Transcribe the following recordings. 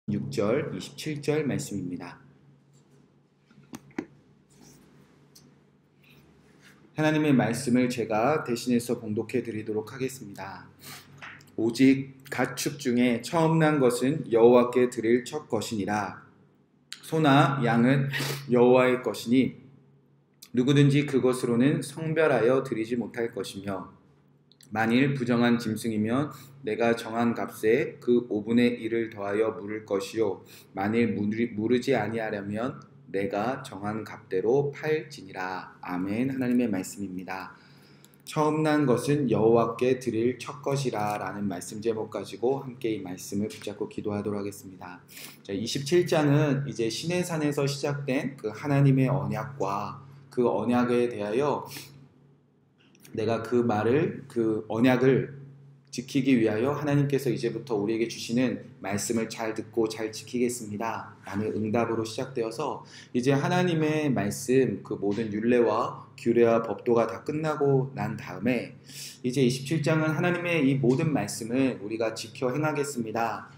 6절, 27절 말씀입니다. 하나님의 말씀을 제가 대신해서 봉독해 드리도록 하겠습니다. 오직 가축 중에 처음 난 것은 여호와께 드릴 첫 것이니라. 소나 양은 여호와의 것이니 누구든지 그것으로는 성별하여 드리지 못할 것이며, 만일 부정한 짐승이면 내가 정한 값에 그 5분의 1을 더하여 물을 것이요, 만일 무르지 아니하려면 내가 정한 값대로 팔지니라. 아멘. 하나님의 말씀입니다. 처음 난 것은 여호와께 드릴 첫 것이라 라는 말씀 제목 가지고 함께 이 말씀을 붙잡고 기도하도록 하겠습니다. 27장은 이제 시내산에서 시작된 그 하나님의 언약과 그 언약에 대하여 내가 그 언약을 지키기 위하여 하나님께서 이제부터 우리에게 주시는 말씀을 잘 듣고 잘 지키겠습니다 라는 응답으로 시작되어서, 이제 하나님의 말씀, 그 모든 율례와 규례와 법도가 다 끝나고 난 다음에 이제 27장은 하나님의 이 모든 말씀을 우리가 지켜 행하겠습니다.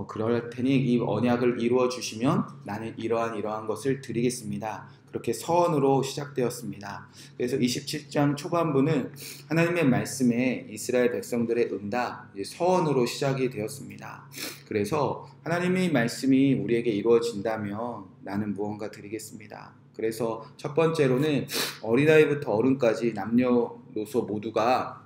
그럴 테니 이 언약을 이루어 주시면 나는 이러한 것을 드리겠습니다. 그렇게 서언으로 시작되었습니다. 그래서 27장 초반부는 하나님의 말씀에 이스라엘 백성들의 응답, 서언으로 시작이 되었습니다. 그래서 하나님의 말씀이 우리에게 이루어진다면 나는 무언가 드리겠습니다. 그래서 첫 번째로는 어린아이부터 어른까지 남녀노소 모두가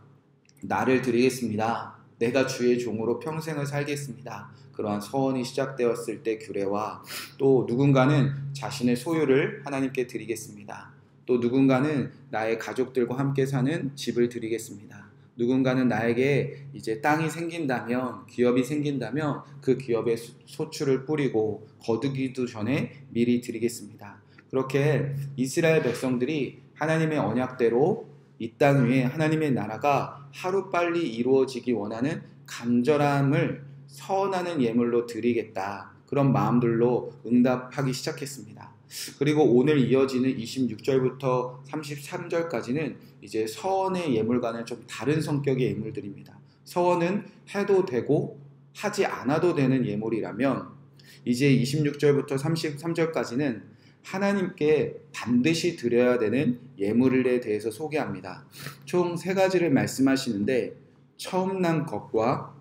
나를 드리겠습니다. 내가 주의 종으로 평생을 살겠습니다. 그러한 서원이 시작되었을 때 규례와, 또 누군가는 자신의 소유를 하나님께 드리겠습니다. 또 누군가는 나의 가족들과 함께 사는 집을 드리겠습니다. 누군가는 나에게 이제 땅이 생긴다면, 기업이 생긴다면 그 기업의 소출을 뿌리고 거두기도 전에 미리 드리겠습니다. 그렇게 이스라엘 백성들이 하나님의 언약대로 이 땅 위에 하나님의 나라가 하루빨리 이루어지기 원하는 간절함을 서원하는 예물로 드리겠다, 그런 마음들로 응답하기 시작했습니다. 그리고 오늘 이어지는 26절부터 33절까지는 이제 서원의 예물과는 좀 다른 성격의 예물들입니다. 서원은 해도 되고 하지 않아도 되는 예물이라면, 이제 26절부터 33절까지는 하나님께 반드시 드려야 되는 예물에 대해서 소개합니다. 총 3가지를 말씀하시는데, 처음 난 것과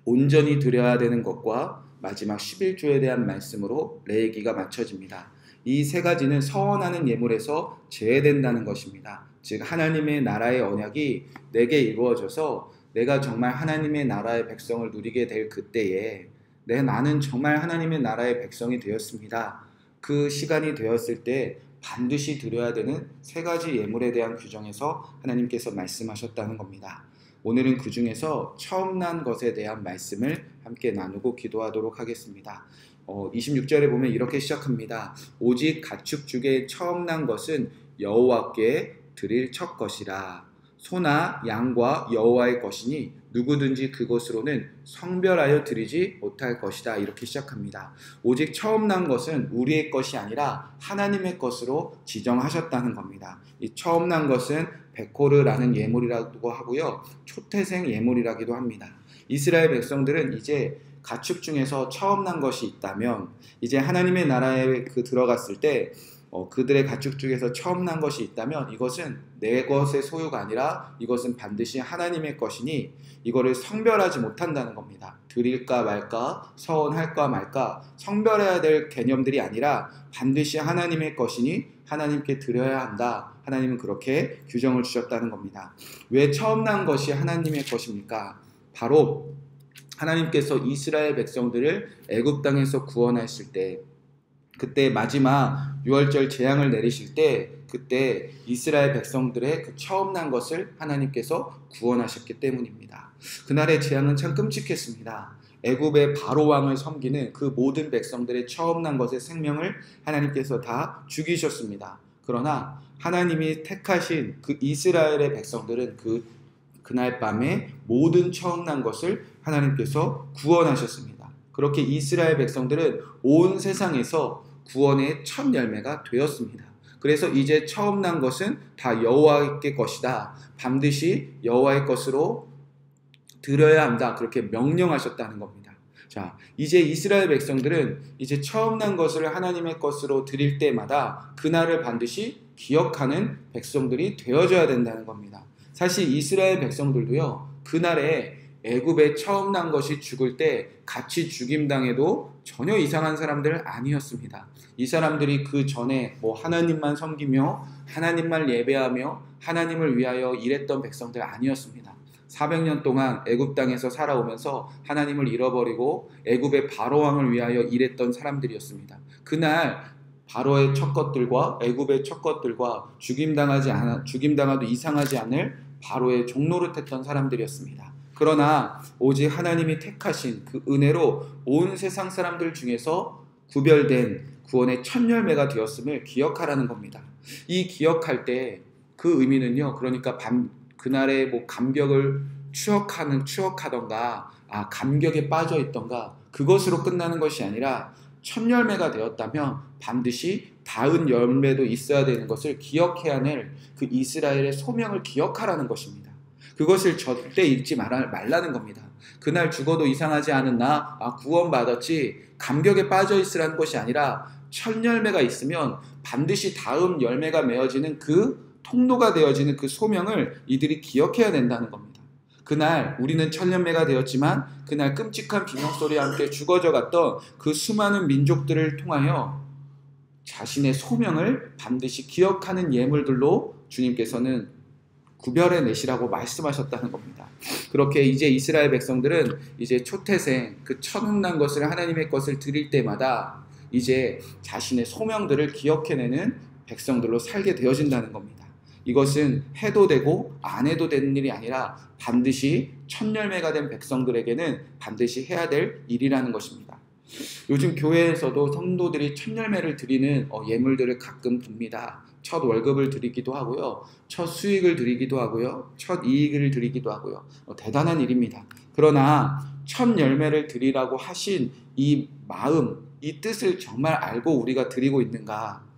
온전히 드려야 되는 것과 마지막 11조에 대한 말씀으로 레위기가 맞춰집니다. 이 3가지는 서원하는 예물에서 제외된다는 것입니다. 즉 하나님의 나라의 언약이 내게 이루어져서 내가 정말 하나님의 나라의 백성을 누리게 될 그때에 나는 정말 하나님의 나라의 백성이 되었습니다. 그 시간이 되었을 때 반드시 드려야 되는 3가지 예물에 대한 규정에서 하나님께서 말씀하셨다는 겁니다. 오늘은 그 중에서 처음 난 것에 대한 말씀을 함께 나누고 기도하도록 하겠습니다. 26절에 보면 이렇게 시작합니다. 오직 가축 중에 처음 난 것은 여호와께 드릴 첫 것이라. 소나 양과 여호와의 것이니 누구든지 그것으로는 성별하여 드리지 못할 것이다. 이렇게 시작합니다. 오직 처음 난 것은 우리의 것이 아니라 하나님의 것으로 지정하셨다는 겁니다. 이 처음 난 것은 베코르라는 예물이라고 하고요, 초태생 예물이라기도 합니다. 이스라엘 백성들은 이제 가축 중에서 처음 난 것이 있다면, 이제 하나님의 나라에 들어갔을 때 그들의 가축 중에서 처음 난 것이 있다면 이것은 내 것의 소유가 아니라 이것은 반드시 하나님의 것이니 이거를 성별하지 못한다는 겁니다. 드릴까 말까, 서원할까 말까, 성별해야 될 개념들이 아니라 반드시 하나님의 것이니 하나님께 드려야 한다. 하나님은 그렇게 규정을 주셨다는 겁니다. 왜 처음 난 것이 하나님의 것입니까? 바로 하나님께서 이스라엘 백성들을 애굽 땅에서 구원하실 때, 그때 마지막 유월절 재앙을 내리실 때, 그때 이스라엘 백성들의 그 처음 난 것을 하나님께서 구원하셨기 때문입니다. 그날의 재앙은 참 끔찍했습니다. 애굽의 바로 왕을 섬기는 그 모든 백성들의 처음 난 것의 생명을 하나님께서 다 죽이셨습니다. 그러나 하나님이 택하신 그 이스라엘의 백성들은 그날 밤에 모든 처음 난 것을 하나님께서 구원하셨습니다. 그렇게 이스라엘 백성들은 온 세상에서 구원의 첫 열매가 되었습니다. 그래서 이제 처음 난 것은 다 여호와의 것이다. 반드시 여호와의 것으로 드려야 한다. 그렇게 명령하셨다는 겁니다. 자, 이제 이스라엘 백성들은 이제 처음 난 것을 하나님의 것으로 드릴 때마다 그날을 반드시 기억하는 백성들이 되어져야 된다는 겁니다. 사실 이스라엘 백성들도요, 그날에 애굽에 처음 난 것이 죽을 때 같이 죽임당해도 전혀 이상한 사람들은 아니었습니다. 이 사람들이 그 전에 하나님만 섬기며 하나님만 예배하며 하나님을 위하여 일했던 백성들 아니었습니다. 400년 동안 애굽 땅에서 살아오면서 하나님을 잃어버리고 애굽의 바로 왕을 위하여 일했던 사람들이었습니다. 그날 바로의 첩것들과 애굽의 첩것들과 죽임당하도 이상하지 않을 바로의 종노릇했던 사람들이었습니다. 그러나 오직 하나님이 택하신 그 은혜로 온 세상 사람들 중에서 구별된 구원의 첫 열매가 되었음을 기억하라는 겁니다. 이 기억할 때 그 의미는요, 그러니까 그날의 감격을 추억하던가, 감격에 빠져 있던가, 그것으로 끝나는 것이 아니라 첫 열매가 되었다면 반드시 다음 열매도 있어야 되는 것을 기억해야 할 그 이스라엘의 소명을 기억하라는 것입니다. 그것을 절대 잊지 말라는 겁니다. 그날 죽어도 이상하지 않은 나, 구원받았지, 감격에 빠져 있으라는 것이 아니라 첫 열매가 있으면 반드시 다음 열매가 맺어지는 그 통로가 되어지는 그 소명을 이들이 기억해야 된다는 겁니다. 그날 우리는 첫 열매가 되었지만 그날 끔찍한 비명소리와 함께 죽어져 갔던 그 수많은 민족들을 통하여 자신의 소명을 반드시 기억하는 예물들로 주님께서는 구별해 내시라고 말씀하셨다는 겁니다. 그렇게 이제 이스라엘 백성들은 이제 초태생 그 처음난 것을 하나님의 것을 드릴 때마다 이제 자신의 소명들을 기억해내는 백성들로 살게 되어진다는 겁니다. 이것은 해도 되고 안 해도 되는 일이 아니라 반드시 첫 열매가 된 백성들에게는 반드시 해야 될 일이라는 것입니다. 요즘 교회에서도 성도들이 첫 열매를 드리는 예물들을 가끔 듭니다. 첫 월급을 드리기도 하고요. 첫 수익을 드리기도 하고요. 첫 이익을 드리기도 하고요. 대단한 일입니다. 그러나 첫 열매를 드리라고 하신 이 마음, 이 뜻을 정말 알고 우리가 드리고 있는가?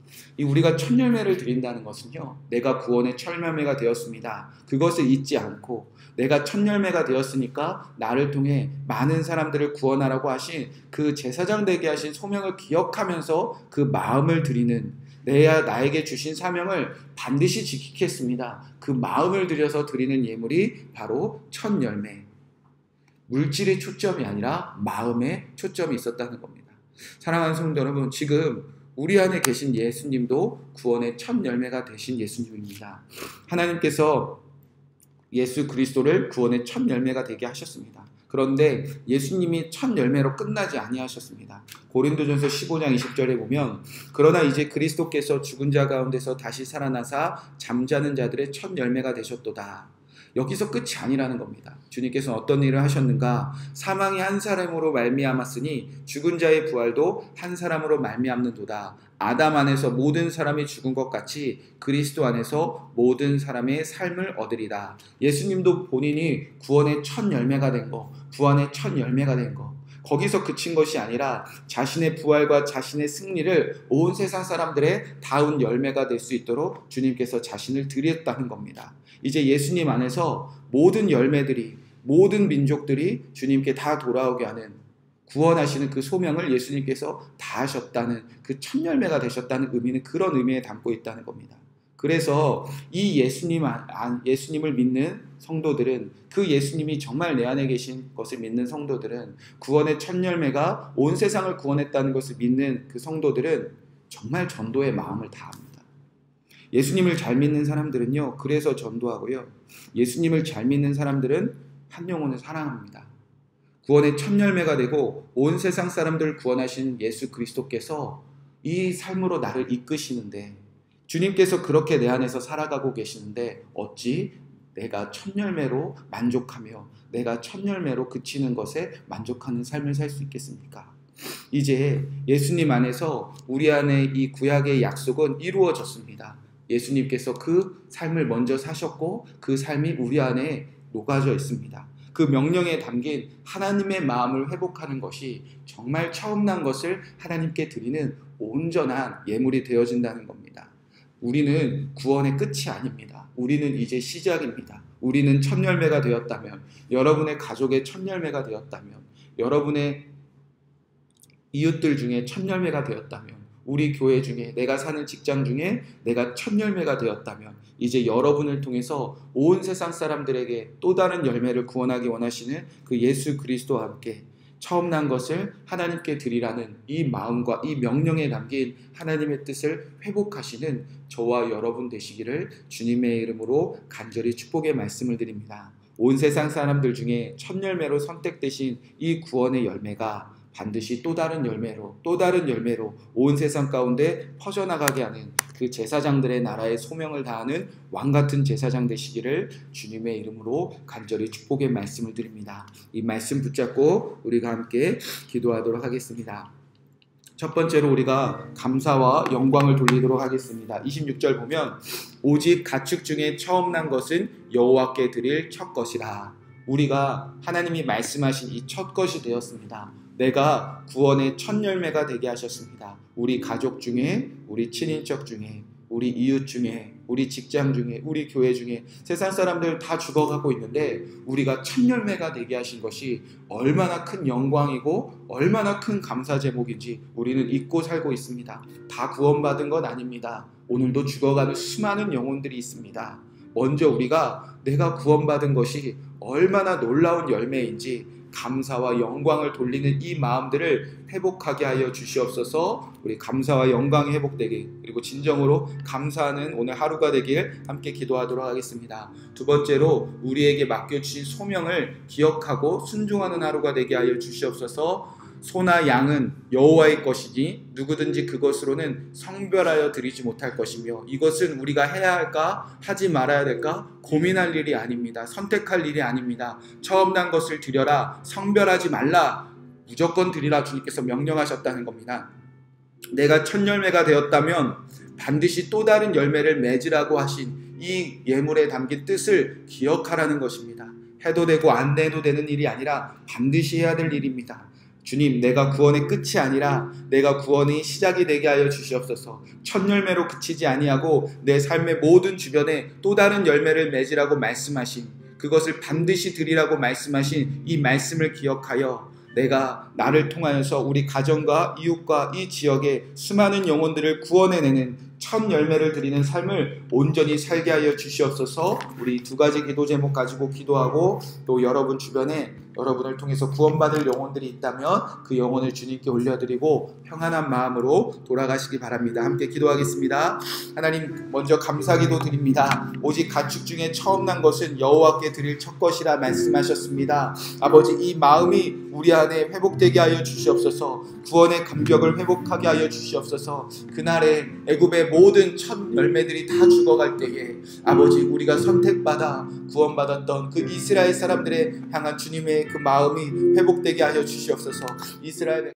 우리가 첫 열매를 드린다는 것은요, 내가 구원의 첫 열매가 되었습니다. 그것을 잊지 않고 내가 첫 열매가 되었으니까 나를 통해 많은 사람들을 구원하라고 하신 그 제사장 되게 하신 소명을 기억하면서 그 마음을 드리는, 나에게 주신 사명을 반드시 지키겠습니다. 그 마음을 들여서 드리는 예물이 바로 첫 열매. 물질의 초점이 아니라 마음의 초점이 있었다는 겁니다. 사랑하는 성도 여러분, 지금 우리 안에 계신 예수님도 구원의 첫 열매가 되신 예수님입니다. 하나님께서 예수 그리스도를 구원의 첫 열매가 되게 하셨습니다. 그런데 예수님이 첫 열매로 끝나지 아니하셨습니다. 고린도전서 15장 20절에 보면 그러나 이제 그리스도께서 죽은 자 가운데서 다시 살아나사 잠자는 자들의 첫 열매가 되셨도다. 여기서 끝이 아니라는 겁니다. 주님께서는 어떤 일을 하셨는가? 사망이 한 사람으로 말미암았으니 죽은 자의 부활도 한 사람으로 말미암는도다. 아담 안에서 모든 사람이 죽은 것 같이 그리스도 안에서 모든 사람의 삶을 얻으리라. 예수님도 본인이 구원의 첫 열매가 된 거, 구원의 첫 열매가 된 거, 거기서 그친 것이 아니라 자신의 부활과 자신의 승리를 온 세상 사람들의 다운 열매가 될 수 있도록 주님께서 자신을 드렸다는 겁니다. 이제 예수님 안에서 모든 열매들이, 모든 민족들이 주님께 다 돌아오게 하는, 구원하시는 그 소명을 예수님께서 다 하셨다는, 그 첫 열매가 되셨다는 의미는 그런 의미에 담고 있다는 겁니다. 그래서 이 예수님을 믿는 성도들은, 그 예수님이 정말 내 안에 계신 것을 믿는 성도들은, 구원의 첫 열매가 온 세상을 구원했다는 것을 믿는 그 성도들은 정말 전도의 마음을 다합니다. 예수님을 잘 믿는 사람들은요, 그래서 전도하고요, 예수님을 잘 믿는 사람들은 한 영혼을 사랑합니다. 구원의 첫 열매가 되고 온 세상 사람들을 구원하신 예수 그리스도께서 이 삶으로 나를 이끄시는데, 주님께서 그렇게 내 안에서 살아가고 계시는데 어찌 내가 첫 열매로 만족하며 내가 첫 열매로 그치는 것에 만족하는 삶을 살 수 있겠습니까? 이제 예수님 안에서 우리 안에 이 구약의 약속은 이루어졌습니다. 예수님께서 그 삶을 먼저 사셨고 그 삶이 우리 안에 녹아져 있습니다. 그 명령에 담긴 하나님의 마음을 회복하는 것이 정말 처음 난 것을 하나님께 드리는 온전한 예물이 되어진다는 겁니다. 우리는 구원의 끝이 아닙니다. 우리는 이제 시작입니다. 우리는 첫 열매가 되었다면, 여러분의 가족의 첫 열매가 되었다면, 여러분의 이웃들 중에 첫 열매가 되었다면, 우리 교회 중에, 내가 사는 직장 중에 내가 첫 열매가 되었다면, 이제 여러분을 통해서 온 세상 사람들에게 또 다른 열매를 구원하기 원하시는 그 예수 그리스도와 함께 처음 난 것을 하나님께 드리라는 이 마음과 이 명령에 담긴 하나님의 뜻을 회복하시는 저와 여러분 되시기를 주님의 이름으로 간절히 축복의 말씀을 드립니다. 온 세상 사람들 중에 첫 열매로 선택되신 이 구원의 열매가 반드시 또 다른 열매로 온 세상 가운데 퍼져나가게 하는 그 제사장들의 나라의 소명을 다하는 왕같은 제사장 되시기를 주님의 이름으로 간절히 축복의 말씀을 드립니다. 이 말씀 붙잡고 우리가 함께 기도하도록 하겠습니다. 첫 번째로 우리가 감사와 영광을 돌리도록 하겠습니다. 26절 보면 오직 가축 중에 처음 난 것은 여호와께 드릴 첫 것이라. 우리가 하나님이 말씀하신 이 첫 것이 되었습니다. 내가 구원의 첫 열매가 되게 하셨습니다. 우리 가족 중에, 우리 친인척 중에, 우리 이웃 중에, 우리 직장 중에, 우리 교회 중에 세상 사람들 다 죽어가고 있는데 우리가 첫 열매가 되게 하신 것이 얼마나 큰 영광이고 얼마나 큰 감사 제목인지 우리는 잊고 살고 있습니다. 다 구원받은 건 아닙니다. 오늘도 죽어가는 수많은 영혼들이 있습니다. 먼저 우리가 내가 구원받은 것이 얼마나 놀라운 열매인지 감사와 영광을 돌리는 이 마음들을 회복하게 하여 주시옵소서. 우리 감사와 영광이 회복되길, 그리고 진정으로 감사하는 오늘 하루가 되길 함께 기도하도록 하겠습니다. 두 번째로 우리에게 맡겨주신 소명을 기억하고 순종하는 하루가 되게 하여 주시옵소서. 소나 양은 여호와의 것이니 누구든지 그것으로는 성별하여 드리지 못할 것이며, 이것은 우리가 해야 할까 하지 말아야 될까 고민할 일이 아닙니다. 선택할 일이 아닙니다. 처음 난 것을 드려라, 성별하지 말라, 무조건 드리라 주님께서 명령하셨다는 겁니다. 내가 첫 열매가 되었다면 반드시 또 다른 열매를 맺으라고 하신 이 예물에 담긴 뜻을 기억하라는 것입니다. 해도 되고 안 해도 되는 일이 아니라 반드시 해야 될 일입니다. 주님, 내가 구원의 끝이 아니라 내가 구원의 시작이 되게 하여 주시옵소서. 첫 열매로 그치지 아니하고 내 삶의 모든 주변에 또 다른 열매를 맺으라고 말씀하신, 그것을 반드시 드리라고 말씀하신 이 말씀을 기억하여 내가 나를 통하여서 우리 가정과 이웃과 이 지역의 수많은 영혼들을 구원해내는 첫 열매를 드리는 삶을 온전히 살게 하여 주시옵소서. 우리 두 가지 기도 제목 가지고 기도하고, 또 여러분 주변에 여러분을 통해서 구원받을 영혼들이 있다면 그 영혼을 주님께 올려드리고 평안한 마음으로 돌아가시기 바랍니다. 함께 기도하겠습니다. 하나님, 먼저 감사기도 드립니다. 오직 가축 중에 처음 난 것은 여호와께 드릴 첫 것이라 말씀하셨습니다. 아버지, 이 마음이 우리 안에 회복되게 하여 주시옵소서. 구원의 감격을 회복하게 하여 주시옵소서. 그날에 애굽의 모든 첫 열매들이 다 죽어갈 때에 아버지, 우리가 선택받아 구원받았던 그 이스라엘 사람들의 향한 주님의 그 마음이 회복되게 하여 주시옵소서. 이스라엘